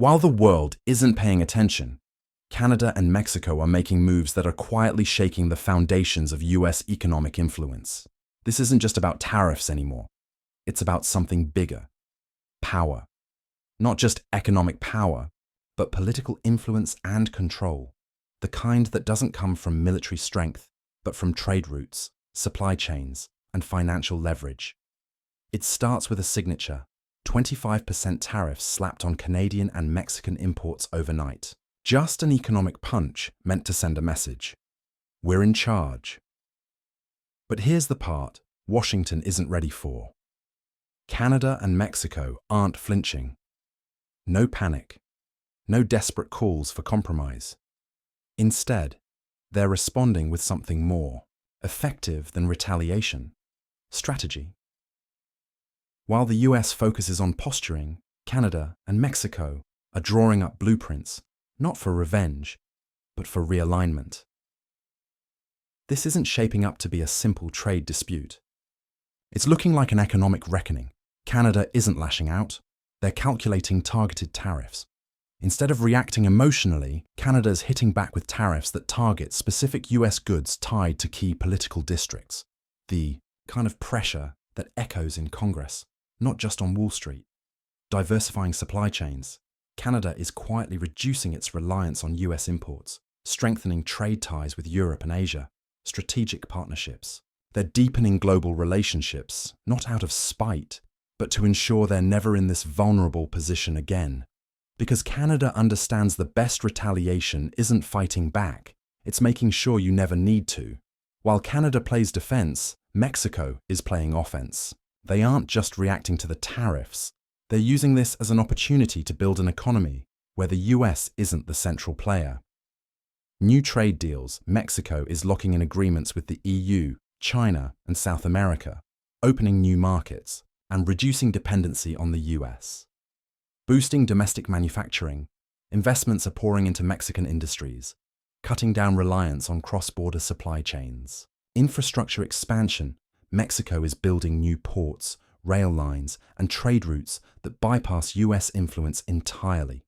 While the world isn't paying attention, Canada and Mexico are making moves that are quietly shaking the foundations of US economic influence. This isn't just about tariffs anymore. It's about something bigger. Power. Not just economic power, but political influence and control. The kind that doesn't come from military strength, but from trade routes, supply chains, and financial leverage. It starts with a signature: 25% tariffs slapped on Canadian and Mexican imports overnight. Just an economic punch meant to send a message. We're in charge. But here's the part Washington isn't ready for. Canada and Mexico aren't flinching. No panic. No desperate calls for compromise. Instead, they're responding with something more effective than retaliation: strategy. While the US focuses on posturing, Canada and Mexico are drawing up blueprints, not for revenge, but for realignment. This isn't shaping up to be a simple trade dispute. It's looking like an economic reckoning. Canada isn't lashing out. They're calculating targeted tariffs. Instead of reacting emotionally, Canada's hitting back with tariffs that target specific US goods tied to key political districts. The kind of pressure that echoes in Congress, not just on Wall Street. Diversifying supply chains. Canada is quietly reducing its reliance on US imports, strengthening trade ties with Europe and Asia, strategic partnerships. They're deepening global relationships, not out of spite, but to ensure they're never in this vulnerable position again. Because Canada understands the best retaliation isn't fighting back, it's making sure you never need to. While Canada plays defense, Mexico is playing offense. They aren't just reacting to the tariffs, they're using this as an opportunity to build an economy where the US isn't the central player. New trade deals. Mexico is locking in agreements with the EU, China, and South America, opening new markets and reducing dependency on the US. Boosting domestic manufacturing. Investments are pouring into Mexican industries, cutting down reliance on cross-border supply chains. Infrastructure expansion. Mexico is building new ports, rail lines, and trade routes that bypass US influence entirely.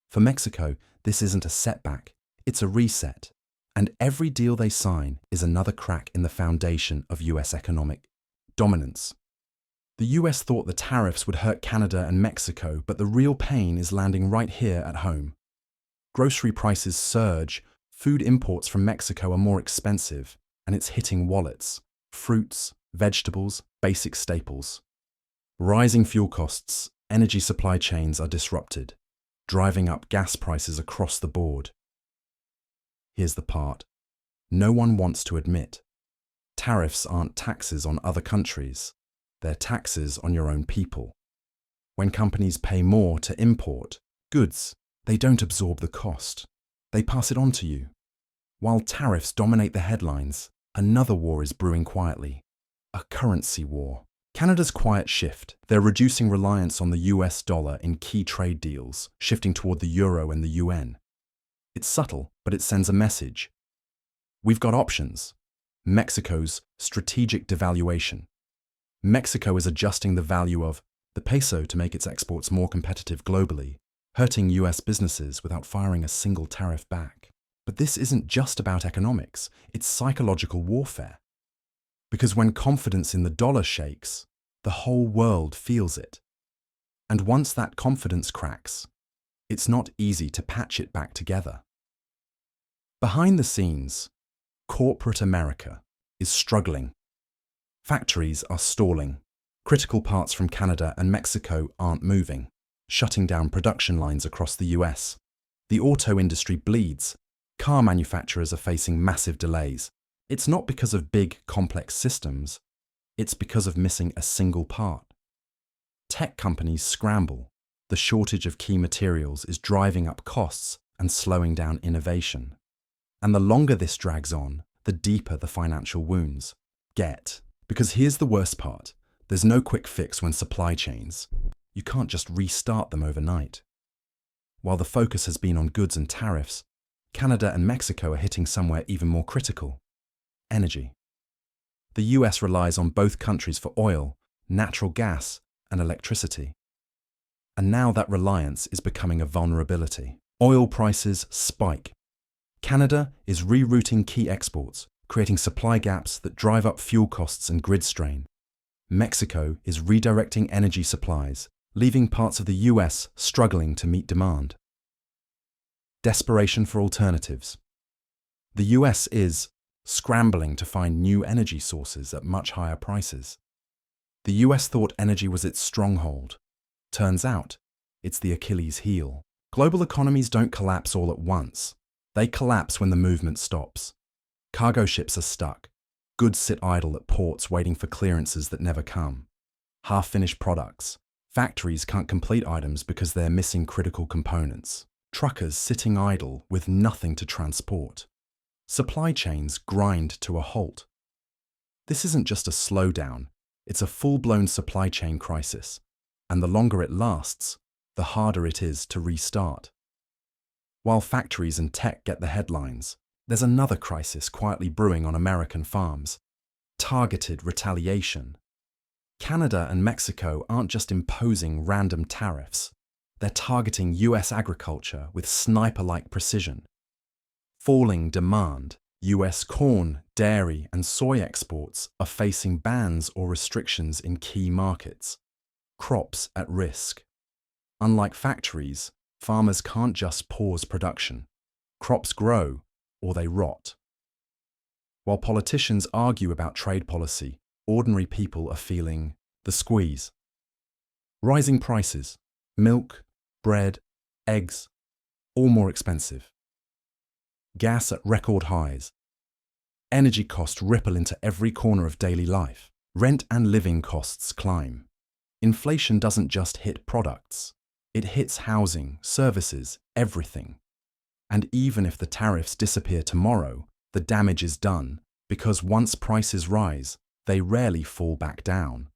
For Mexico, this isn't a setback, it's a reset. And every deal they sign is another crack in the foundation of US economic dominance. The US thought the tariffs would hurt Canada and Mexico, but the real pain is landing right here at home. Grocery prices surge, food imports from Mexico are more expensive, and it's hitting wallets. Fruits, vegetables, basic staples. Rising fuel costs, energy supply chains are disrupted, driving up gas prices across the board. Here's the part no one wants to admit. Tariffs aren't taxes on other countries. They're taxes on your own people. When companies pay more to import goods, they don't absorb the cost. They pass it on to you. While tariffs dominate the headlines, another war is brewing quietly. A currency war. Canada's quiet shift. They're reducing reliance on the US dollar in key trade deals, shifting toward the euro and the UN. It's subtle, but it sends a message. We've got options. Mexico's strategic devaluation. Mexico is adjusting the value of the peso to make its exports more competitive globally, hurting US businesses without firing a single tariff back. But this isn't just about economics, it's psychological warfare. Because when confidence in the dollar shakes, the whole world feels it. And once that confidence cracks, it's not easy to patch it back together. Behind the scenes, corporate America is struggling. Factories are stalling. Critical parts from Canada and Mexico aren't moving, shutting down production lines across the US. The auto industry bleeds. Car manufacturers are facing massive delays. It's not because of big, complex systems. It's because of missing a single part. Tech companies scramble. The shortage of key materials is driving up costs and slowing down innovation. And the longer this drags on, the deeper the financial wounds get. Because here's the worst part. There's no quick fix when supply chains. You can't just restart them overnight. While the focus has been on goods and tariffs, Canada and Mexico are hitting somewhere even more critical: energy. The US relies on both countries for oil, natural gas, and electricity. And now that reliance is becoming a vulnerability. Oil prices spike. Canada is rerouting key exports, creating supply gaps that drive up fuel costs and grid strain. Mexico is redirecting energy supplies, leaving parts of the US struggling to meet demand. Desperation for alternatives. The US is scrambling to find new energy sources at much higher prices. The US thought energy was its stronghold. Turns out, it's the Achilles heel. Global economies don't collapse all at once. They collapse when the movement stops. Cargo ships are stuck. Goods sit idle at ports waiting for clearances that never come. Half-finished products. Factories can't complete items because they're missing critical components. Truckers sitting idle with nothing to transport. Supply chains grind to a halt. This isn't just a slowdown, it's a full-blown supply chain crisis. And the longer it lasts, the harder it is to restart. While factories and tech get the headlines, there's another crisis quietly brewing on American farms. Targeted retaliation. Canada and Mexico aren't just imposing random tariffs. They're targeting US agriculture with sniper-like precision. Falling demand. US corn, dairy, and soy exports are facing bans or restrictions in key markets. Crops at risk. Unlike factories, farmers can't just pause production. Crops grow, or they rot. While politicians argue about trade policy, ordinary people are feeling the squeeze. Rising prices. Milk, bread, eggs, all more expensive. Gas at record highs. Energy costs ripple into every corner of daily life. Rent and living costs climb. Inflation doesn't just hit products. It hits housing, services, everything. And even if the tariffs disappear tomorrow, the damage is done, because once prices rise, they rarely fall back down.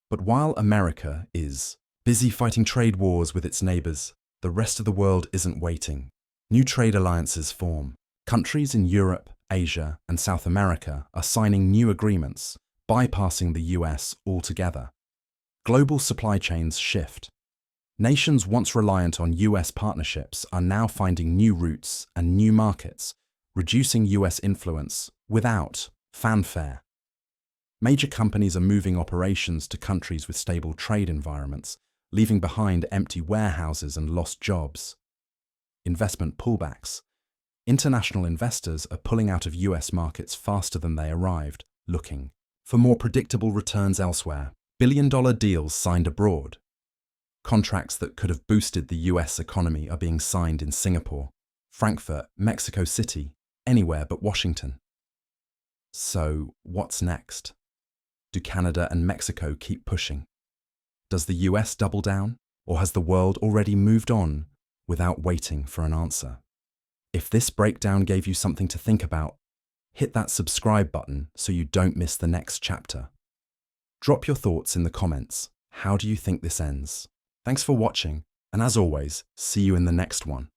But while America is busy fighting trade wars with its neighbors, the rest of the world isn't waiting. New trade alliances form. Countries in Europe, Asia, and South America are signing new agreements, bypassing the US altogether. Global supply chains shift. Nations once reliant on US partnerships are now finding new routes and new markets, reducing US influence without fanfare. Major companies are moving operations to countries with stable trade environments, leaving behind empty warehouses and lost jobs. Investment pullbacks. International investors are pulling out of US markets faster than they arrived, looking for more predictable returns elsewhere. Billion-dollar deals signed abroad. Contracts that could have boosted the US economy are being signed in Singapore, Frankfurt, Mexico City, anywhere but Washington. So, what's next? Do Canada and Mexico keep pushing? Does the US double down, or has the world already moved on without waiting for an answer? If this breakdown gave you something to think about, hit that subscribe button so you don't miss the next chapter. Drop your thoughts in the comments. How do you think this ends? Thanks for watching, and as always, see you in the next one.